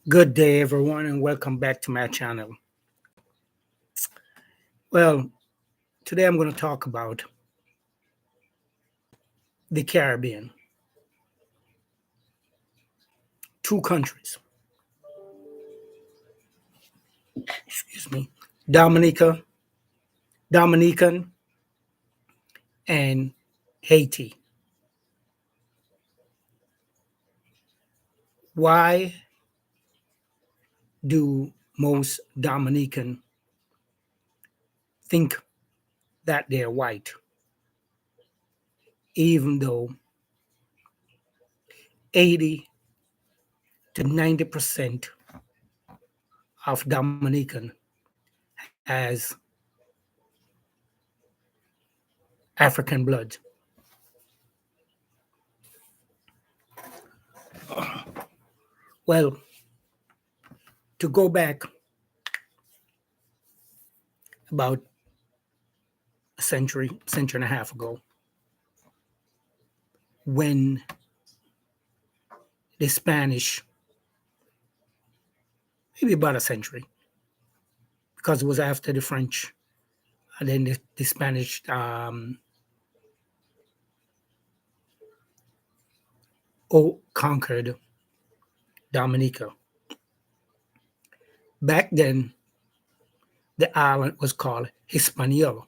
Good day, everyone, and welcome back to my channel. Well, today I'm going to talk about the Caribbean, two countries, excuse me, Dominica, Dominican, and Haiti. Why do most Dominican think that they're white, even though 80 to 90% of Dominican has African blood? Well, to go back about a century and a half ago, when the Spanish, maybe about a century, because it was after the French and then the Spanish conquered Dominica. Back then, the island was called Hispaniola.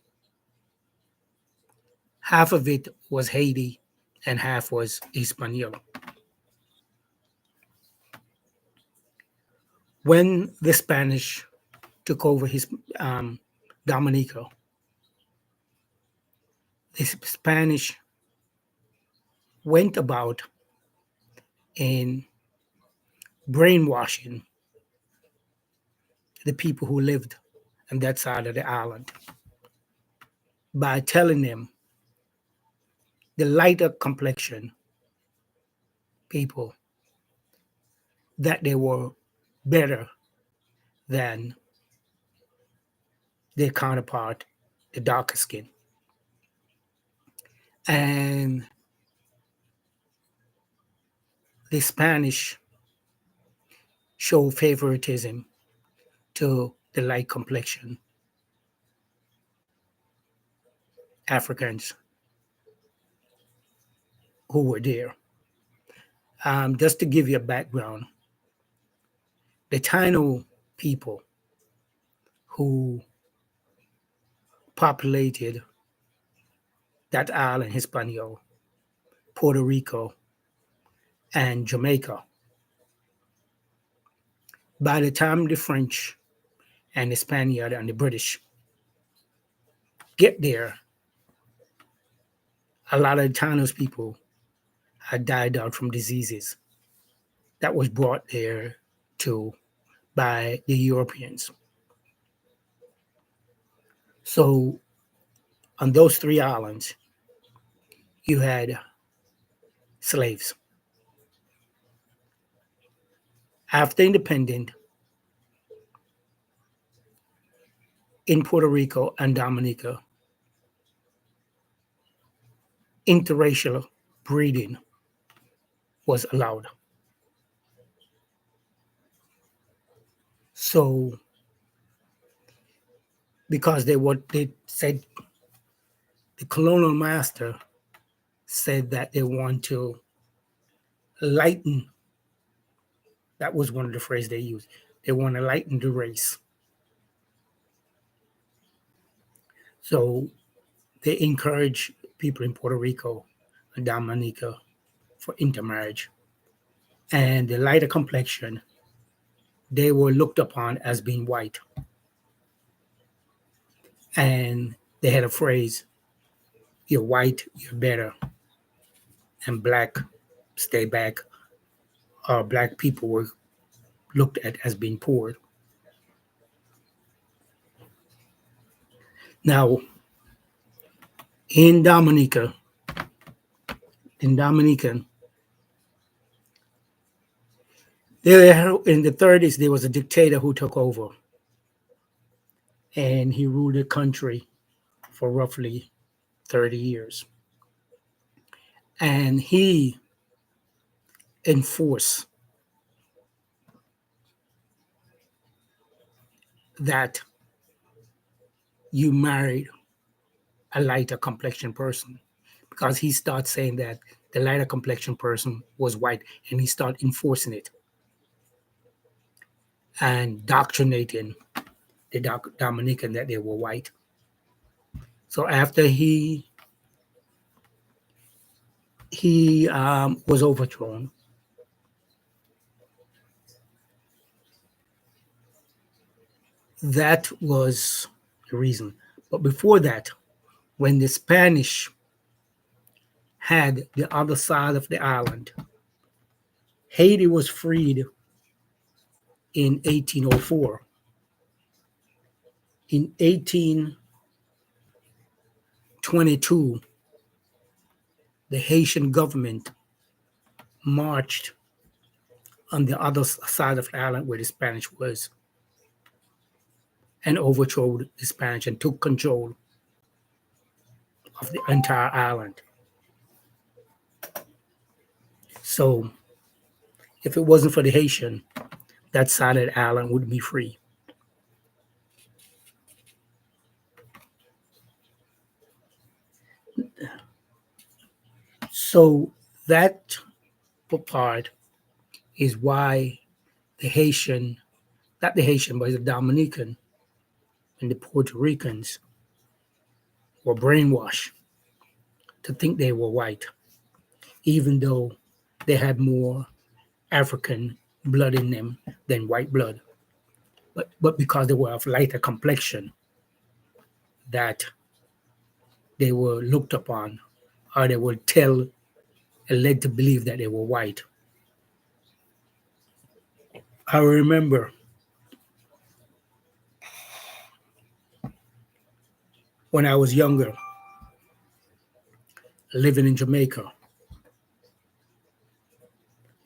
Half of it was Haiti and half was Hispaniola. When the Spanish took over his Dominica, the Spanish went about in brainwashing the people who lived on that side of the island by telling them the lighter complexion people that they were better than their counterpart, the darker skin. And the Spanish show favoritism to the light complexion Africans who were there. Just to give you a background, the Taino people who populated that island, Hispaniola, Puerto Rico, and Jamaica, by the time the French and the Spaniard and the British get there, a lot of Taino's people had died out from diseases that was brought there to by the Europeans. So on those three islands, you had slaves. After independence, in Puerto Rico and Dominica, interracial breeding was allowed. So because they said the colonial master said that they want to lighten, that was one of the phrases they used. They want to lighten the race. So they encourage people in Puerto Rico and Dominica for intermarriage. And the lighter complexion, they were looked upon as being white. And they had a phrase, you're white, you're better. And black, stay back. Or black people were looked at as being poor. Now, in Dominica, in Dominican, there in the 30s, there was a dictator who took over, and he ruled the country for roughly 30 years. And he enforced that you married a lighter complexion person, because he starts saying that the lighter complexion person was white, and he started enforcing it and doctrinating the Dominican that they were white. So after he was overthrown, that was the reason. But before that, when the Spanish had the other side of the island, Haiti was freed in 1804. In 1822, the Haitian government marched on the other side of the island where the Spanish was and overthrew the Spanish and took control of the entire island. So if it wasn't for the Haitian, that side of the island would be free. So that part is why the Haitian, not the Haitian, but the Dominican and the Puerto Ricans were brainwashed to think they were white, even though they had more African blood in them than white blood. But because they were of lighter complexion, that they were looked upon, or they were led to believe that they were white. I remember when I was younger, living in Jamaica,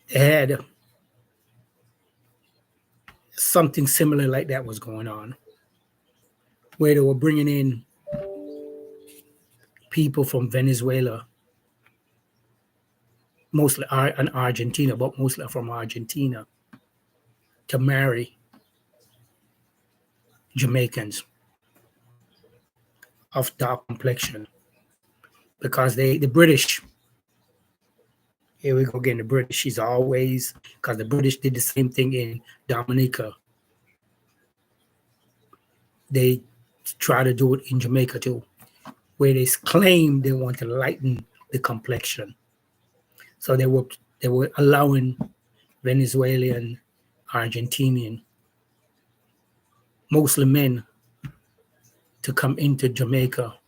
they had something similar like that was going on, where they were bringing in people from Venezuela, mostly and Argentina, but mostly from Argentina, to marry Jamaicans of dark complexion, because the British, here we go again, the British is always, because the British did the same thing in Dominica. They try to do it in Jamaica too, where they claim they want to lighten the complexion. So they were allowing Venezuelan, Argentinian, mostly men, to come into Jamaica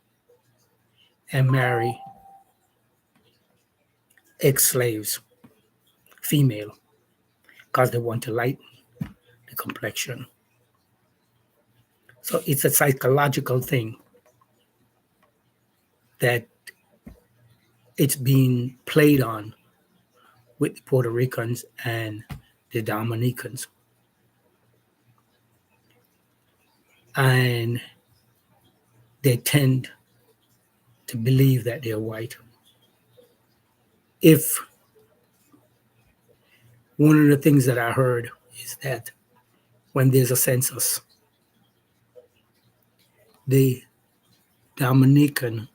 and marry ex-slaves, female, because they want to lighten the complexion. So it's a psychological thing that it's being played on with the Puerto Ricans and the Dominicans. And they tend to believe that they're white. If one of the things that I heard is that when there's a census, the Dominican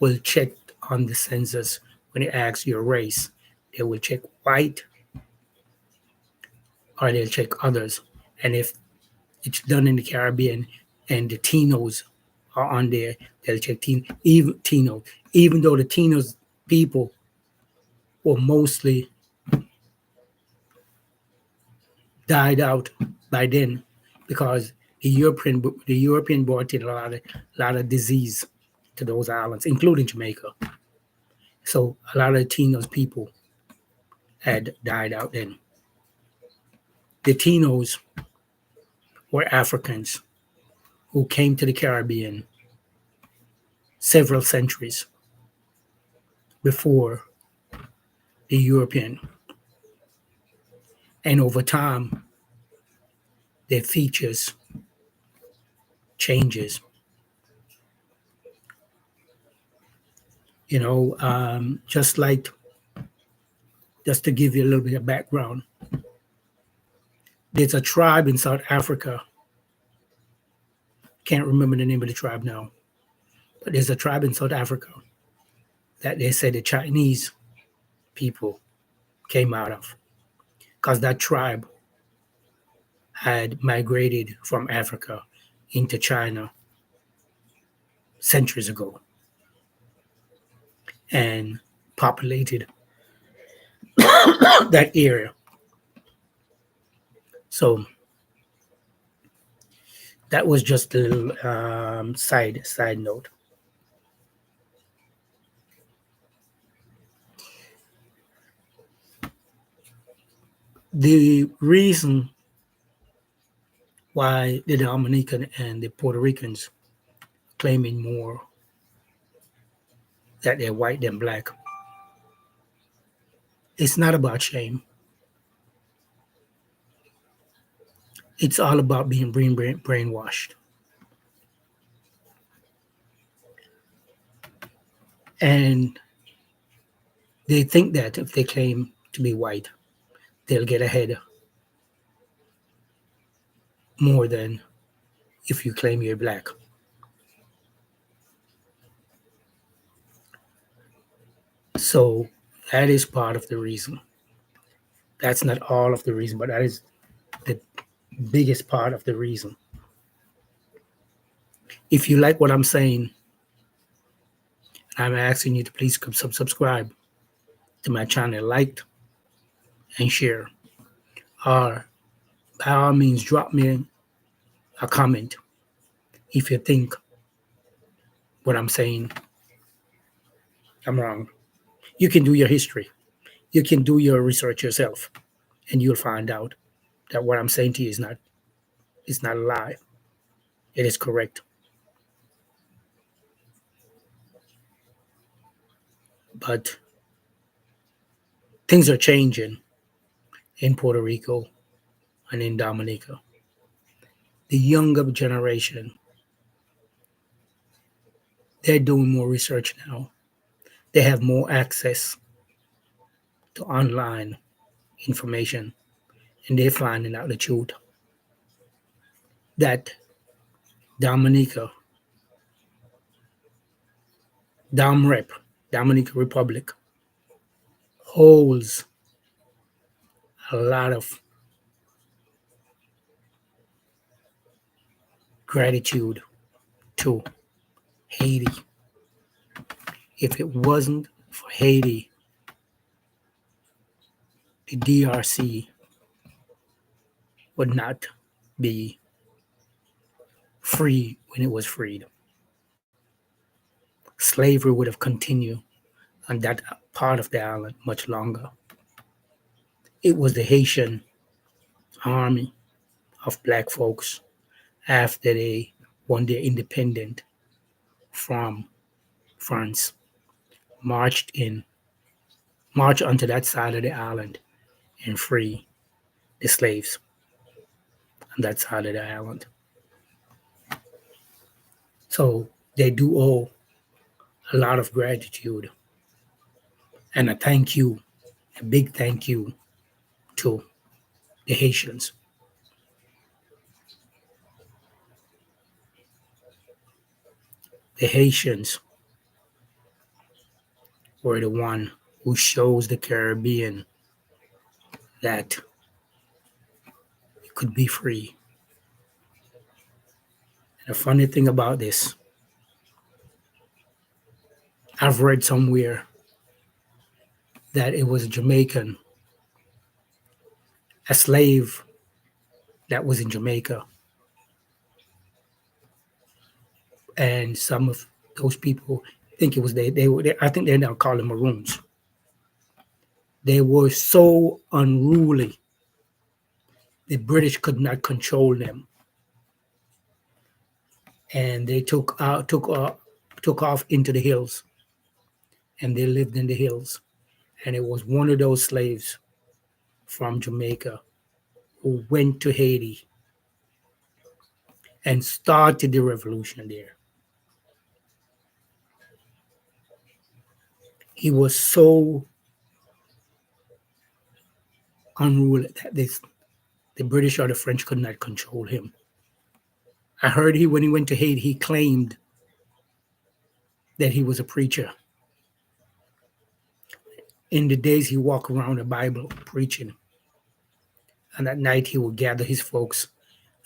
will check on the census when it asks your race. They will check white, or they'll check others. And if it's done in the Caribbean and the Tinos are on there, they'll check Tino. Even though the Tinos people were mostly died out by then, because the European brought in a lot of disease to those islands, including Jamaica. So a lot of Tinos people had died out then. The Tinos were Africans who came to the Caribbean several centuries before the European. And over time, their features changes. Just to give you a little bit of background, there's a tribe in South Africa Can't remember the name of the tribe now, but there's a tribe in South Africa that they say the Chinese people came out of, because that tribe had migrated from Africa into China centuries ago and populated that area. So that was just a little side note. The reason why the Dominican and the Puerto Ricans claiming more that they're white than black, it's not about shame. It's all about being brainwashed. And they think that if they claim to be white, they'll get ahead more than if you claim you're black. So that is part of the reason. That's not all of the reason, but that is the biggest part of the reason. If you like what I'm saying, I'm asking you to please subscribe to my channel, like and share. Or by all means, drop me a comment if you think what I'm saying I'm wrong. You can do your history. You can do your research yourself, and you'll find out that what I'm saying to you is not a lie. It is correct. But things are changing in Puerto Rico and in Dominica. The younger generation, they're doing more research now. They have more access to online information, and they're finding out the truth that Dominica, Domrep, Dominica Republic, holds a lot of gratitude to Haiti. If it wasn't for Haiti, the DRC would not be free when it was freed. Slavery would have continued on that part of the island much longer. It was the Haitian army of black folks after they won their independence from France, marched in, marched onto that side of the island and free the slaves on that side of the island. So they do owe a lot of gratitude and a thank you, a big thank you to the Haitians. The Haitians were the one who shows the Caribbean that you could be free. And the funny thing about this, I've read somewhere that it was a Jamaican, a slave that was in Jamaica, and some of those people think it was I think they now call them Maroons. They were so unruly, the British could not control them, and they took off into the hills, and they lived in the hills. And it was one of those slaves from Jamaica who went to Haiti and started the revolution there. He was so unruly that the British or the French could not control him. I heard he when he went to Haiti, he claimed that he was a preacher. In the days he walked around the Bible preaching, and at night he would gather his folks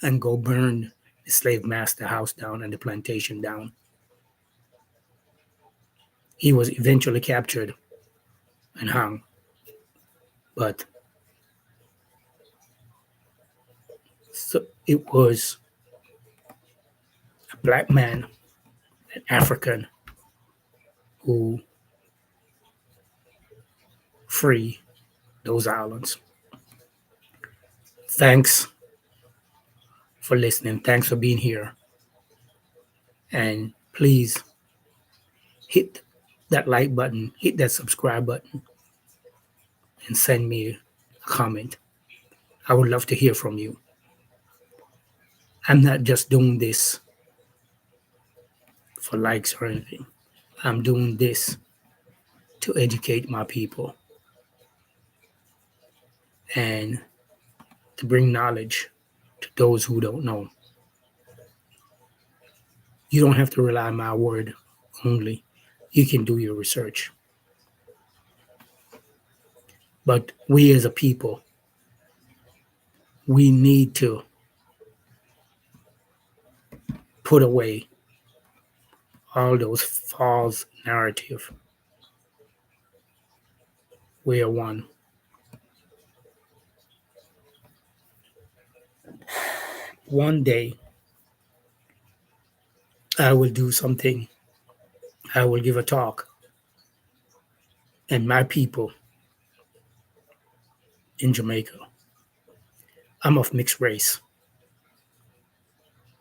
and go burn the slave master house down and the plantation down. He was eventually captured and hung, but so it was a black man, an African, who freed those islands. Thanks for listening. Thanks for being here. And please hit that like button, hit that subscribe button, and send me a comment. I would love to hear from you. I'm not just doing this for likes or anything. I'm doing this to educate my people and to bring knowledge to those who don't know. You don't have to rely on my word only. You can do your research. But we as a people, we need to put away all those false narrative. We are one. One day, I will do something. I will give a talk, and my people in Jamaica. I'm of mixed race.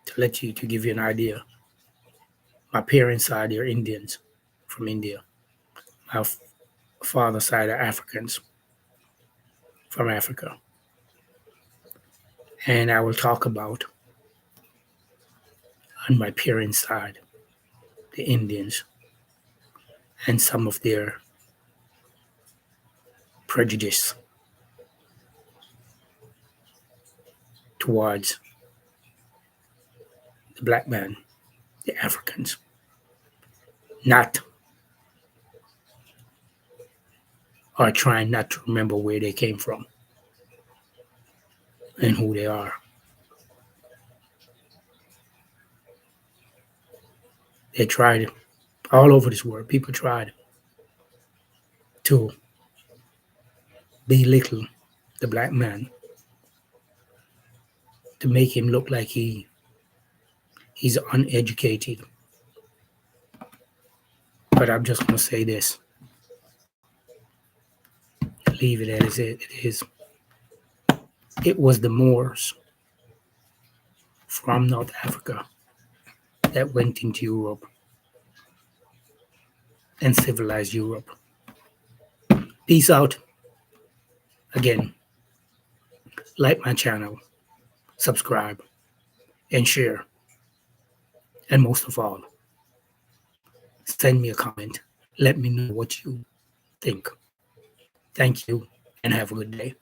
To give you an idea, my parents' side are Indians from India. My father's side are Africans from Africa. And I will talk about on my parents' side, the Indians, and some of their prejudice towards the black man, the Africans, not or trying not to remember where they came from and who they are. They tried all over this world. People tried to belittle the black man, to make him look like he's uneducated. But I'm just going to say this. Leave it as it is. It was the Moors from North Africa that went into Europe and civilized Europe. Peace out. Again, like my channel, subscribe, and share. And most of all, send me a comment. Let me know what you think. Thank you, and have a good day.